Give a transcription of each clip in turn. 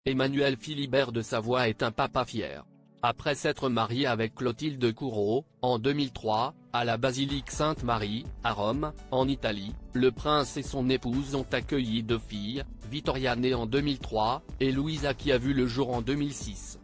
Emmanuel Philibert de Savoie est un papa fier. Après s'être marié avec Clotilde Courreau, en 2003, à la basilique Sainte-Marie, à Rome, en Italie, le prince et son épouse ont accueilli 2 filles, Vittoria née en 2003, et Louisa qui a vu le jour en 2006.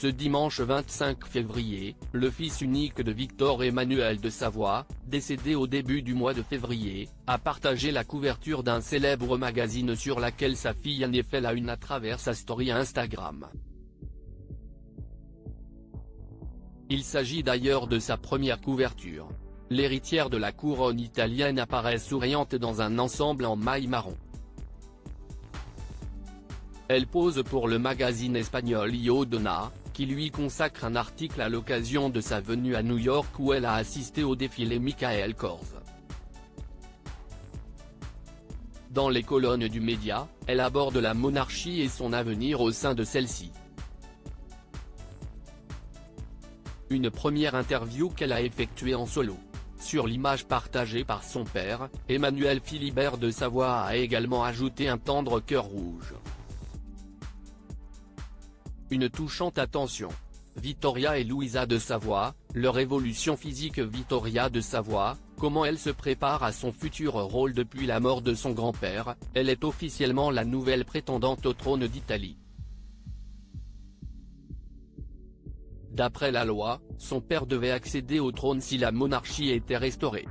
Ce dimanche 25 février, le fils unique de Victor Emmanuel de Savoie, décédé au début du mois de février, a partagé la couverture d'un célèbre magazine sur laquelle sa fille aînée fait la une à travers sa story Instagram. Il s'agit d'ailleurs de sa première couverture. L'héritière de la couronne italienne apparaît souriante dans un ensemble en maille marron. Elle pose pour le magazine espagnol Io Donna, qui lui consacre un article à l'occasion de sa venue à New York où elle a assisté au défilé Michael Kors. Dans les colonnes du média, elle aborde la monarchie et son avenir au sein de celle-ci. Une première interview qu'elle a effectuée en solo. Sur l'image partagée par son père, Emmanuel Philibert de Savoie a également ajouté un tendre cœur rouge. Une touchante attention. Vittoria et Louisa de Savoie, leur évolution physique. Vittoria de Savoie, comment elle se prépare à son futur rôle depuis la mort de son grand-père, elle est officiellement la nouvelle prétendante au trône d'Italie. D'après la loi, son père devait accéder au trône si la monarchie était restaurée.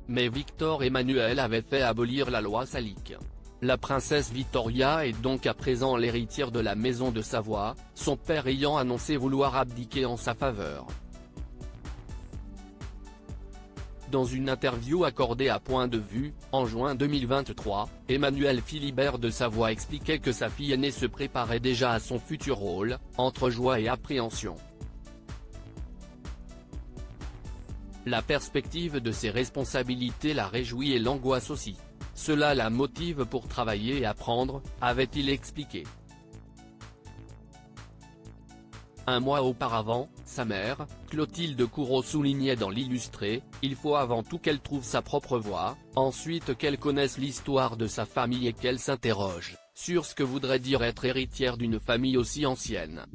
Mais Victor Emmanuel avait fait abolir la loi salique. La princesse Vittoria est donc à présent l'héritière de la maison de Savoie, son père ayant annoncé vouloir abdiquer en sa faveur. Dans une interview accordée à Point de Vue, en juin 2023, Emmanuel Philibert de Savoie expliquait que sa fille aînée se préparait déjà à son futur rôle, entre joie et appréhension. La perspective de ses responsabilités la réjouit et l'angoisse aussi. Cela la motive pour travailler et apprendre, avait-il expliqué. Un mois auparavant, sa mère, Clotilde Courreau soulignait dans l'Illustré, il faut avant tout qu'elle trouve sa propre voie, ensuite qu'elle connaisse l'histoire de sa famille et qu'elle s'interroge sur ce que voudrait dire être héritière d'une famille aussi ancienne.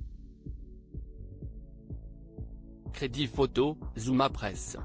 Crédit photo, Zuma Presse.